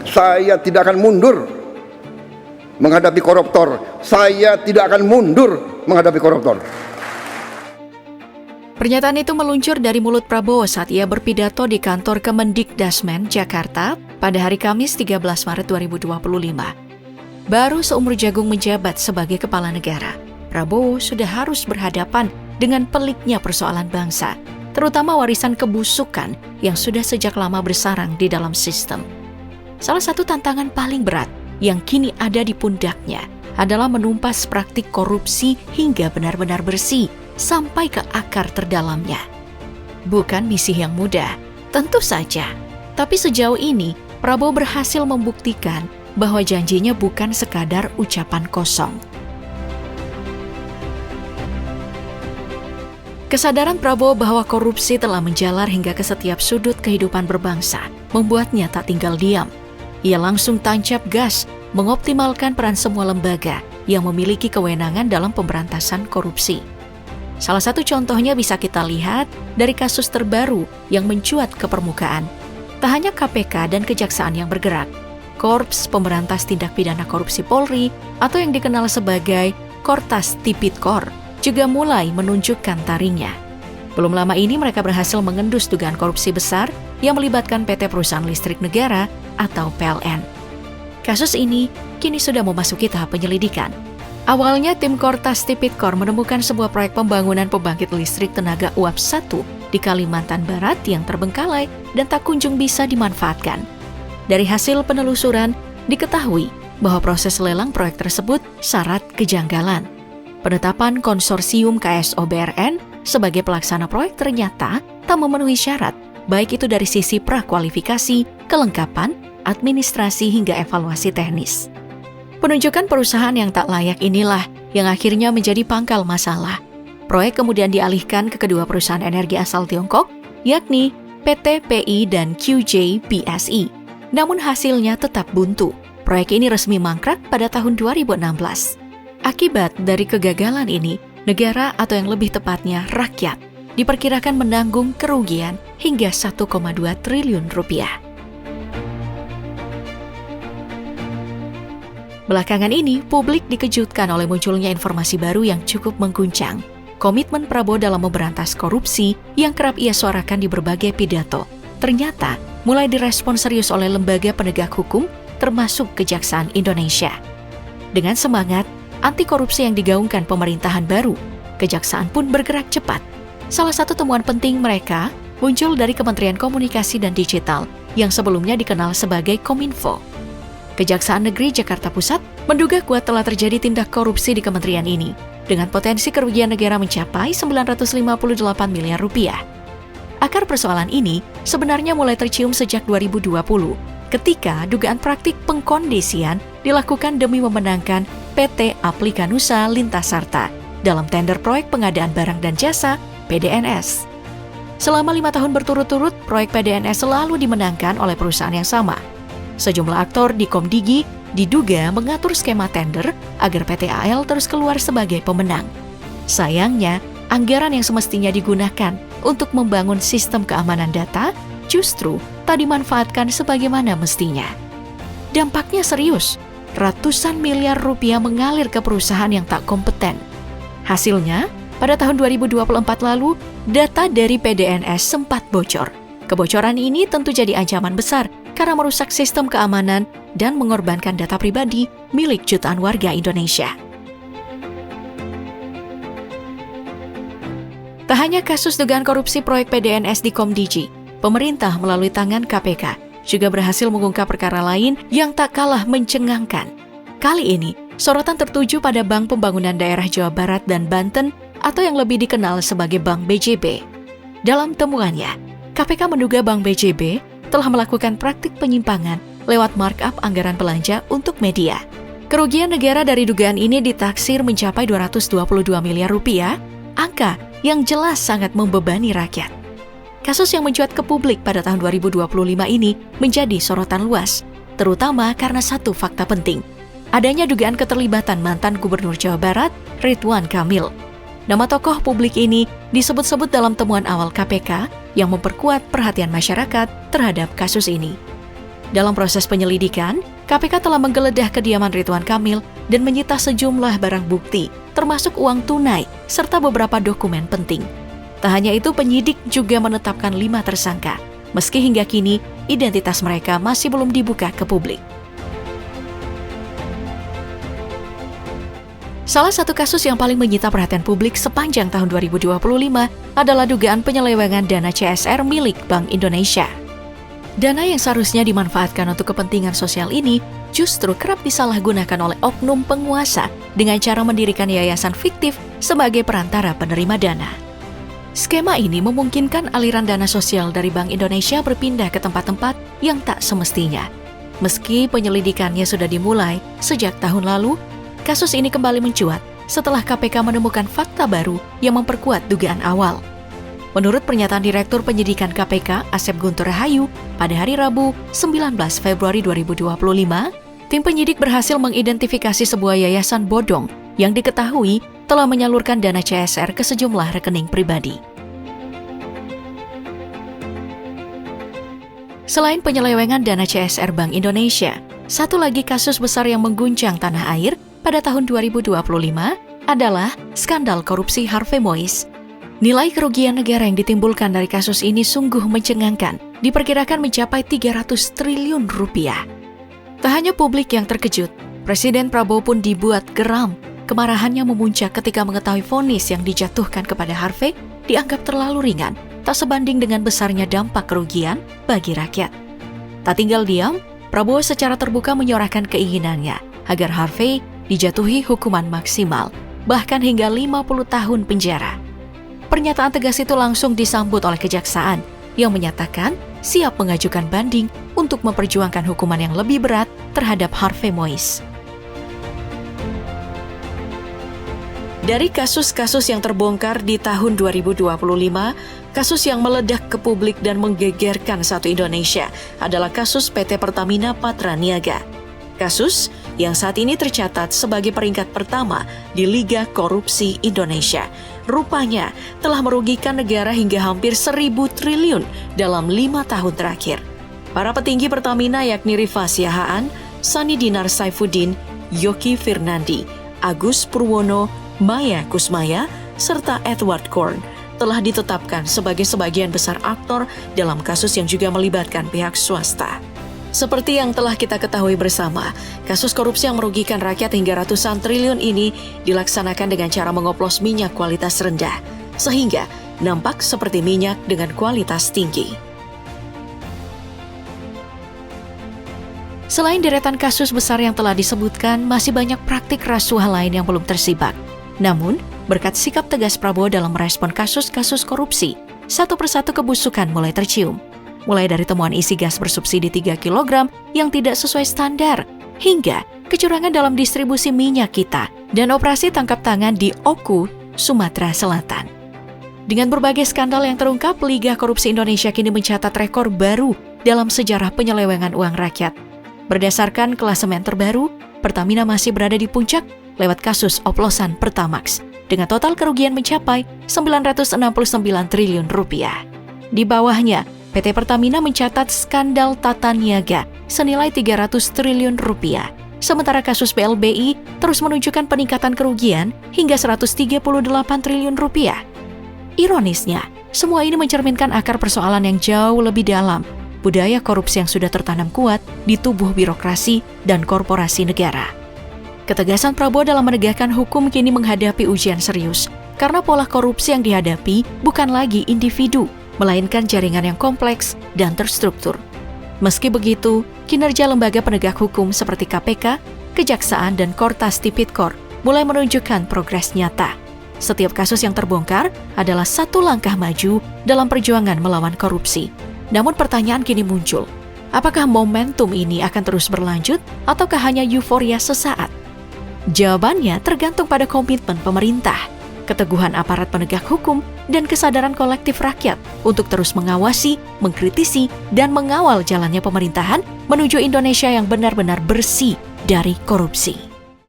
saya tidak akan mundur menghadapi koruptor. Saya tidak akan mundur menghadapi koruptor. Pernyataan itu meluncur dari mulut Prabowo saat ia berpidato di kantor Kemendikdasmen, Jakarta pada hari Kamis 13 Maret 2025. Baru seumur jagung menjabat sebagai kepala negara, Prabowo sudah harus berhadapan dengan peliknya persoalan bangsa, terutama warisan kebusukan yang sudah sejak lama bersarang di dalam sistem. Salah satu tantangan paling berat yang kini ada di pundaknya adalah menumpas praktik korupsi hingga benar-benar bersih sampai ke akar terdalamnya. Bukan misi yang mudah, tentu saja. Tapi sejauh ini, Prabowo berhasil membuktikan bahwa janjinya bukan sekadar ucapan kosong. Kesadaran Prabowo bahwa korupsi telah menjalar hingga ke setiap sudut kehidupan berbangsa membuatnya tak tinggal diam. Ia langsung tancap gas mengoptimalkan peran semua lembaga yang memiliki kewenangan dalam pemberantasan korupsi. Salah satu contohnya bisa kita lihat dari kasus terbaru yang mencuat ke permukaan. Tak hanya KPK dan Kejaksaan yang bergerak, Korps Pemberantas Tindak Pidana Korupsi Polri atau yang dikenal sebagai Kortas Tipikor juga mulai menunjukkan taringnya. Belum lama ini mereka berhasil mengendus dugaan korupsi besar yang melibatkan PT Perusahaan Listrik Negara atau PLN. Kasus ini kini sudah memasuki tahap penyelidikan. Awalnya tim Kortas Tipikor menemukan sebuah proyek pembangunan pembangkit listrik tenaga uap 1 di Kalimantan Barat yang terbengkalai dan tak kunjung bisa dimanfaatkan. Dari hasil penelusuran, diketahui bahwa proses lelang proyek tersebut syarat kejanggalan. Penetapan konsorsium KSO BRN sebagai pelaksana proyek ternyata tak memenuhi syarat, baik itu dari sisi prakualifikasi, kelengkapan, administrasi hingga evaluasi teknis. Penunjukan perusahaan yang tak layak inilah yang akhirnya menjadi pangkal masalah. Proyek kemudian dialihkan ke kedua perusahaan energi asal Tiongkok, yakni PT PI dan QJ BSI. Namun hasilnya tetap buntu. Proyek ini resmi mangkrak pada tahun 2016. Akibat dari kegagalan ini, negara atau yang lebih tepatnya rakyat diperkirakan menanggung kerugian hingga 1,2 triliun rupiah. Belakangan ini, publik dikejutkan oleh munculnya informasi baru yang cukup mengguncang. Komitmen Prabowo dalam memberantas korupsi yang kerap ia suarakan di berbagai pidato, ternyata mulai direspon serius oleh lembaga penegak hukum, termasuk Kejaksaan Indonesia. Dengan semangat anti korupsi yang digaungkan pemerintahan baru, Kejaksaan pun bergerak cepat. Salah satu temuan penting mereka muncul dari Kementerian Komunikasi dan Digital yang sebelumnya dikenal sebagai Kominfo. Kejaksaan Negeri Jakarta Pusat menduga kuat telah terjadi tindak korupsi di kementerian ini dengan potensi kerugian negara mencapai 958 miliar rupiah. Akar persoalan ini sebenarnya mulai tercium sejak 2020 ketika dugaan praktik pengkondisian dilakukan demi memenangkan PT Aplikanusa Lintasarta dalam tender proyek pengadaan barang dan jasa PDNS. Selama 5 tahun berturut-turut, proyek PDNS selalu dimenangkan oleh perusahaan yang sama. Sejumlah aktor di Komdigi diduga mengatur skema tender agar PT AL terus keluar sebagai pemenang. Sayangnya, anggaran yang semestinya digunakan untuk membangun sistem keamanan data justru tak dimanfaatkan sebagaimana mestinya. Dampaknya serius, ratusan miliar rupiah mengalir ke perusahaan yang tak kompeten. Hasilnya, pada tahun 2024 lalu, data dari PDNS sempat bocor. Kebocoran ini tentu jadi ancaman besar karena merusak sistem keamanan dan mengorbankan data pribadi milik jutaan warga Indonesia. Tak hanya kasus dugaan korupsi proyek PDNS di Komdigi, pemerintah melalui tangan KPK juga berhasil mengungkap perkara lain yang tak kalah mencengangkan. Kali ini, sorotan tertuju pada Bank Pembangunan Daerah Jawa Barat dan Banten atau yang lebih dikenal sebagai Bank BJB. Dalam temuannya, KPK menduga Bank BJB telah melakukan praktik penyimpangan lewat markup anggaran belanja untuk media. Kerugian negara dari dugaan ini ditaksir mencapai 222 miliar rupiah, angka yang jelas sangat membebani rakyat. Kasus yang mencuat ke publik pada tahun 2025 ini menjadi sorotan luas, terutama karena satu fakta penting. Adanya dugaan keterlibatan mantan Gubernur Jawa Barat, Ridwan Kamil. Nama tokoh publik ini disebut-sebut dalam temuan awal KPK yang memperkuat perhatian masyarakat terhadap kasus ini. Dalam proses penyelidikan, KPK telah menggeledah kediaman Ridwan Kamil dan menyita sejumlah barang bukti, termasuk uang tunai serta beberapa dokumen penting. Tak hanya itu, penyidik juga menetapkan 5 tersangka, meski hingga kini identitas mereka masih belum dibuka ke publik. Salah satu kasus yang paling menyita perhatian publik sepanjang tahun 2025 adalah dugaan penyelewengan dana CSR milik Bank Indonesia. Dana yang seharusnya dimanfaatkan untuk kepentingan sosial ini justru kerap disalahgunakan oleh oknum penguasa dengan cara mendirikan yayasan fiktif sebagai perantara penerima dana. Skema ini memungkinkan aliran dana sosial dari Bank Indonesia berpindah ke tempat-tempat yang tak semestinya. Meski penyelidikannya sudah dimulai sejak tahun lalu, kasus ini kembali mencuat setelah KPK menemukan fakta baru yang memperkuat dugaan awal. Menurut pernyataan Direktur Penyidikan KPK, Asep Guntur Rahayu, pada hari Rabu 19 Februari 2025, tim penyidik berhasil mengidentifikasi sebuah yayasan bodong yang diketahui telah menyalurkan dana CSR ke sejumlah rekening pribadi. Selain penyelewengan dana CSR Bank Indonesia, satu lagi kasus besar yang mengguncang tanah air pada tahun 2025 adalah skandal korupsi Harvey Mois. Nilai kerugian negara yang ditimbulkan dari kasus ini sungguh mencengangkan, diperkirakan mencapai 300 triliun rupiah. Tak hanya publik yang terkejut, Presiden Prabowo pun dibuat geram. Kemarahannya memuncak ketika mengetahui vonis yang dijatuhkan kepada Harvey dianggap terlalu ringan, tak sebanding dengan besarnya dampak kerugian bagi rakyat. Tak tinggal diam, Prabowo secara terbuka menyuarakan keinginannya agar Harvey dijatuhi hukuman maksimal, bahkan hingga 50 tahun penjara. Pernyataan tegas itu langsung disambut oleh kejaksaan yang menyatakan siap mengajukan banding untuk memperjuangkan hukuman yang lebih berat terhadap Harvey Mois. Dari kasus-kasus yang terbongkar di tahun 2025, kasus yang meledak ke publik dan menggegerkan satu Indonesia adalah kasus PT Pertamina Patraniaga. Kasus yang saat ini tercatat sebagai peringkat pertama di Liga Korupsi Indonesia. Rupanya telah merugikan negara hingga hampir 1.000 triliun dalam 5 tahun terakhir. Para petinggi Pertamina yakni Rifa Siahaan, Sani Dinar Saifuddin, Yoki Firnandi, Agus Purwono, Maya Kusmaya, serta Edward Korn telah ditetapkan sebagai sebagian besar aktor dalam kasus yang juga melibatkan pihak swasta. Seperti yang telah kita ketahui bersama, kasus korupsi yang merugikan rakyat hingga ratusan triliun ini dilaksanakan dengan cara mengoplos minyak kualitas rendah, sehingga nampak seperti minyak dengan kualitas tinggi. Selain deretan kasus besar yang telah disebutkan, masih banyak praktik rasuah lain yang belum tersibak. Namun, berkat sikap tegas Prabowo dalam merespon kasus-kasus korupsi, satu persatu kebusukan mulai tercium. Mulai dari temuan isi gas bersubsidi 3 kg yang tidak sesuai standar, hingga kecurangan dalam distribusi minyak kita dan operasi tangkap tangan di Oku, Sumatera Selatan. Dengan berbagai skandal yang terungkap, Liga Korupsi Indonesia kini mencatat rekor baru dalam sejarah penyelewengan uang rakyat. Berdasarkan klasemen terbaru, Pertamina masih berada di puncak lewat kasus oplosan Pertamax, dengan total kerugian mencapai 969 triliun rupiah. Di bawahnya, PT Pertamina mencatat skandal tata niaga senilai 300 triliun rupiah. Sementara kasus BLBI terus menunjukkan peningkatan kerugian hingga 138 triliun rupiah. Ironisnya, semua ini mencerminkan akar persoalan yang jauh lebih dalam, budaya korupsi yang sudah tertanam kuat di tubuh birokrasi dan korporasi negara. Ketegasan Prabowo dalam menegakkan hukum kini menghadapi ujian serius, karena pola korupsi yang dihadapi bukan lagi individu, melainkan jaringan yang kompleks dan terstruktur. Meski begitu, kinerja lembaga penegak hukum seperti KPK, Kejaksaan, dan Kortas Tipikor mulai menunjukkan progres nyata. Setiap kasus yang terbongkar adalah satu langkah maju dalam perjuangan melawan korupsi. Namun pertanyaan kini muncul, apakah momentum ini akan terus berlanjut ataukah hanya euforia sesaat? Jawabannya tergantung pada komitmen pemerintah, keteguhan aparat penegak hukum, dan kesadaran kolektif rakyat untuk terus mengawasi, mengkritisi, dan mengawal jalannya pemerintahan menuju Indonesia yang benar-benar bersih dari korupsi.